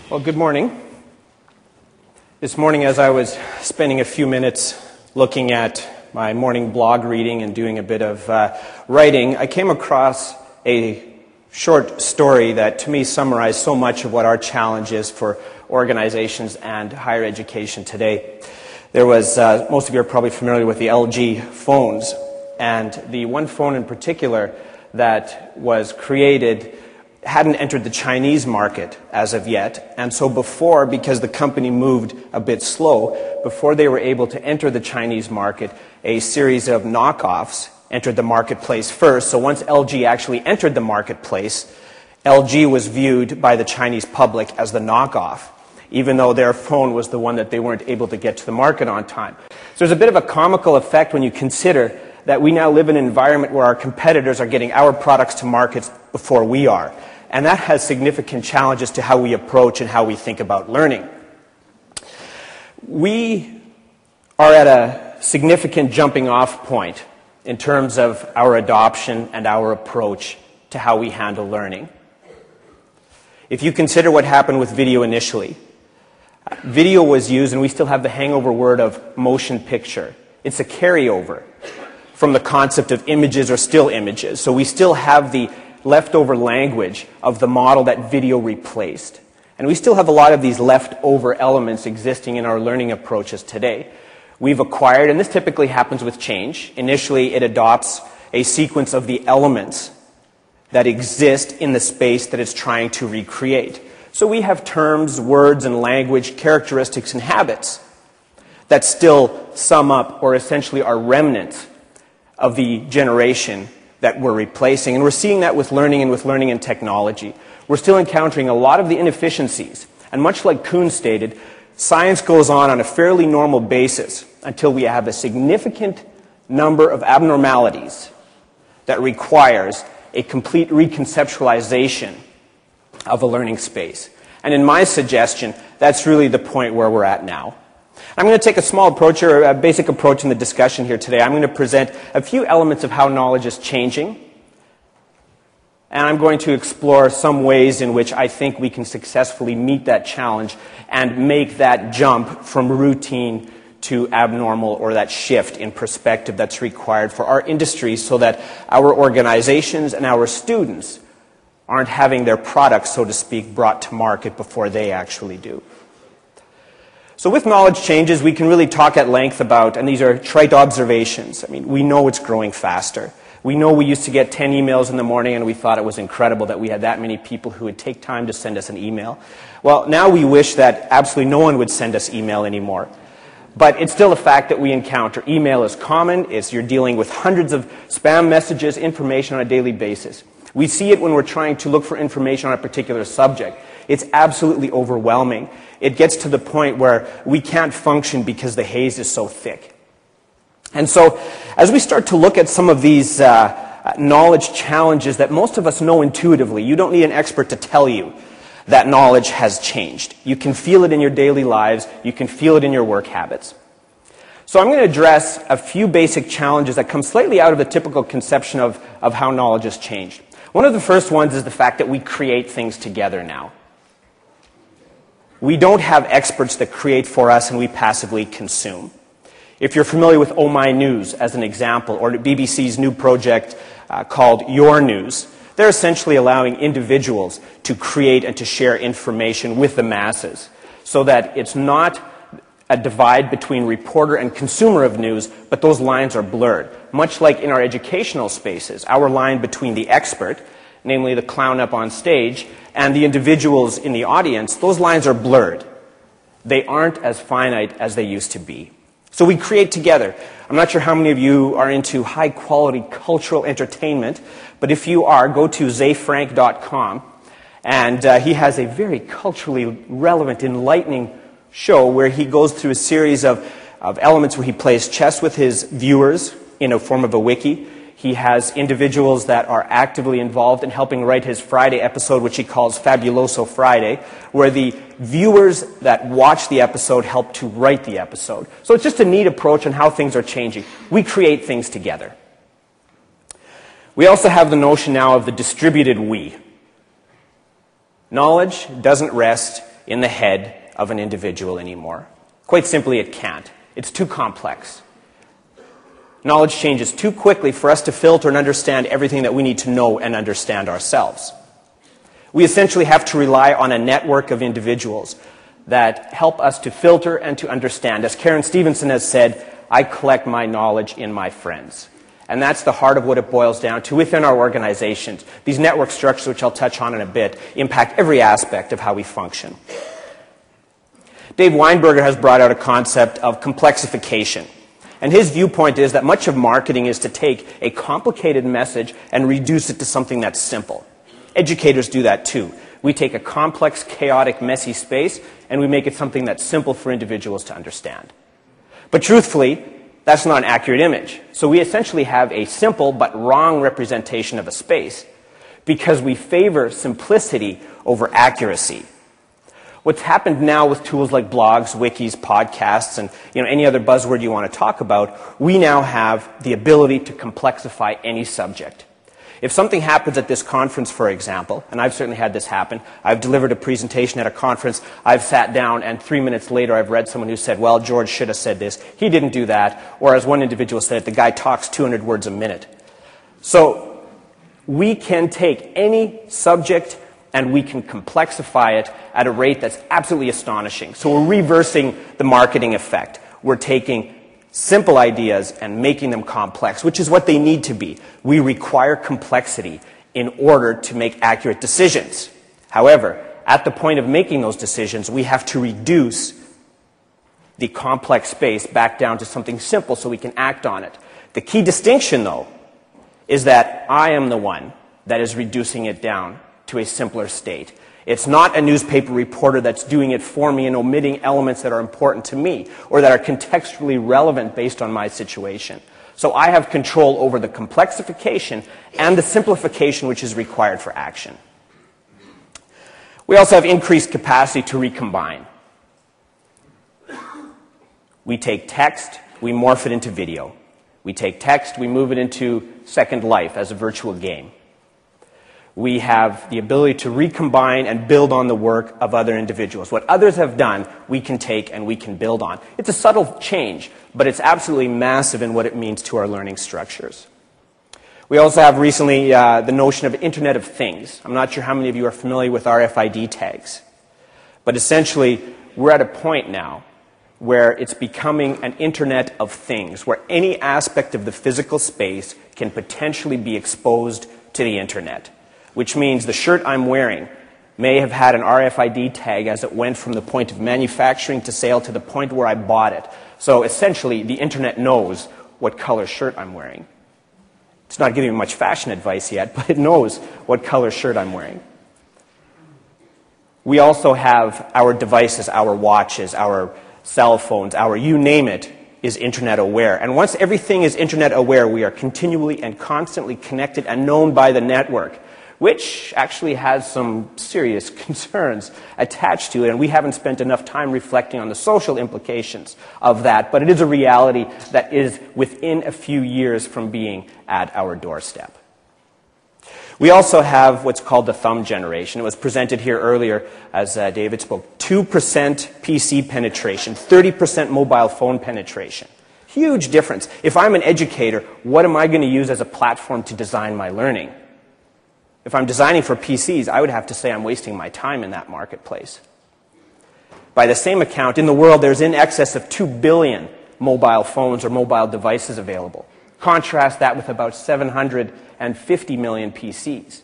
Well, good morning. This morning, as I was spending a few minutes looking at my morning blog reading and doing a bit of writing, I came across a short story that to me summarized so much of what our challenge is for organizations and higher education today. There was, most of you are probably familiar with the LG phones, and the one phone in particular that was created hadn't entered the Chinese market as of yet, and so before, because the company moved a bit slow, before they were able to enter the Chinese market, a series of knockoffs entered the marketplace first. So once LG actually entered the marketplace, LG was viewed by the Chinese public as the knockoff, even though their phone was the one that they weren't able to get to the market on time. So there's a bit of a comical effect when you consider that we now live in an environment where our competitors are getting our products to markets before we are. And that has significant challenges to how we approach and how we think about learning. We are at a significant jumping off point in terms of our adoption and our approach to how we handle learning. If you consider what happened with video initially, video was used, and we still have the hangover word of motion picture. It's a carryover from the concept of images or still images. So we still have the leftover language of the model that video replaced. And we still have a lot of these leftover elements existing in our learning approaches today. We've acquired, and this typically happens with change. Initially, it adopts a sequence of the elements that exist in the space that it's trying to recreate. So we have terms, words, and language, characteristics, and habits that still sum up or essentially are remnants of the generation that we're replacing. And we're seeing that with learning and technology. We're still encountering a lot of the inefficiencies. And much like Kuhn stated, science goes on a fairly normal basis until we have a significant number of abnormalities that requires a complete reconceptualization of a learning space. And in my suggestion, that's really the point where we're at now. I'm going to take a small approach, or a basic approach in the discussion here today. I'm going to present a few elements of how knowledge is changing, and I'm going to explore some ways in which I think we can successfully meet that challenge and make that jump from routine to abnormal, or that shift in perspective that's required for our industry so that our organizations and our students aren't having their products, so to speak, brought to market before they actually do. So with knowledge changes, we can really talk at length about, and these are trite observations. I mean, we know it's growing faster. We know we used to get 10 emails in the morning and we thought it was incredible that we had that many people who would take time to send us an email. Well, now we wish that absolutely no one would send us email anymore. But it's still a fact that we encounter. Email is common. You're dealing with hundreds of spam messages, information on a daily basis. We see it when we're trying to look for information on a particular subject. It's absolutely overwhelming. It gets to the point where we can't function because the haze is so thick. And so, as we start to look at some of these knowledge challenges that most of us know intuitively, you don't need an expert to tell you that knowledge has changed. You can feel it in your daily lives. You can feel it in your work habits. So I'm going to address a few basic challenges that come slightly out of the typical conception of how knowledge has changed. One of the first ones is the fact that we create things together now. We don't have experts that create for us and we passively consume. If you're familiar with Oh My News as an example, or BBC's new project called Your News, they're essentially allowing individuals to create and to share information with the masses so that it's not a divide between reporter and consumer of news, but those lines are blurred. Much like in our educational spaces, our line between the expert, namely the clown up on stage, and the individuals in the audience, those lines are blurred. They aren't as finite as they used to be. So we create together. I'm not sure how many of you are into high-quality cultural entertainment, but if you are, go to zayfrank.com, and he has a very culturally relevant, enlightening show where he goes through a series of elements where he plays chess with his viewers in a form of a wiki. He has individuals that are actively involved in helping write his Friday episode, which he calls Fabuloso Friday, where the viewers that watch the episode help to write the episode. So it's just a neat approach on how things are changing. We create things together. We also have the notion now of the distributed we. Knowledge doesn't rest in the head of an individual anymore. Quite simply, it can't. It's too complex. Knowledge changes too quickly for us to filter and understand everything that we need to know and understand ourselves. We essentially have to rely on a network of individuals that help us to filter and to understand. As Karen Stevenson has said, I collect my knowledge in my friends. And that's the heart of what it boils down to within our organizations. These network structures, which I'll touch on in a bit, impact every aspect of how we function. Dave Weinberger has brought out a concept of complexification. And his viewpoint is that much of marketing is to take a complicated message and reduce it to something that's simple. Educators do that too. We take a complex, chaotic, messy space and we make it something that's simple for individuals to understand. But truthfully, that's not an accurate image. So we essentially have a simple but wrong representation of a space because we favor simplicity over accuracy. What's happened now with tools like blogs, wikis, podcasts, and any other buzzword you want to talk about, we now have the ability to complexify any subject. If something happens at this conference, for example, and I've certainly had this happen, I've delivered a presentation at a conference, I've sat down, and 3 minutes later I've read someone who said, well, George should have said this, he didn't do that, or as one individual said, the guy talks 200 words a minute. So we can take any subject and we can complexify it at a rate that's absolutely astonishing. So we're reversing the marketing effect. We're taking simple ideas and making them complex, which is what they need to be. We require complexity in order to make accurate decisions. However, at the point of making those decisions, we have to reduce the complex space back down to something simple so we can act on it. The key distinction, though, is that I am the one that is reducing it down to a simpler state. It's not a newspaper reporter that's doing it for me and omitting elements that are important to me or that are contextually relevant based on my situation. So I have control over the complexification and the simplification which is required for action. We also have increased capacity to recombine. We take text, we morph it into video. We take text, we move it into Second Life as a virtual game. We have the ability to recombine and build on the work of other individuals. What others have done, we can take and we can build on. It's a subtle change, but it's absolutely massive in what it means to our learning structures. We also have recently the notion of Internet of Things. I'm not sure how many of you are familiar with RFID tags. But essentially, we're at a point now where it's becoming an Internet of Things, where any aspect of the physical space can potentially be exposed to the Internet. Which means the shirt I'm wearing may have had an RFID tag as it went from the point of manufacturing to sale to the point where I bought it. So essentially, the Internet knows what color shirt I'm wearing. It's not giving me much fashion advice yet, but it knows what color shirt I'm wearing. We also have our devices, our watches, our cell phones, our you name it, is Internet aware. And once everything is Internet aware, we are continually and constantly connected and known by the network, which actually has some serious concerns attached to it, and we haven't spent enough time reflecting on the social implications of that, but it is a reality that is within a few years from being at our doorstep. We also have what's called the thumb generation. It was presented here earlier as David spoke. 2% PC penetration, 30% mobile phone penetration. Huge difference. If I'm an educator, what am I going to use as a platform to design my learning? If I'm designing for PCs, I would have to say I'm wasting my time in that marketplace. By the same account, in the world, there's in excess of 2 billion mobile phones or mobile devices available. Contrast that with about 750 million PCs.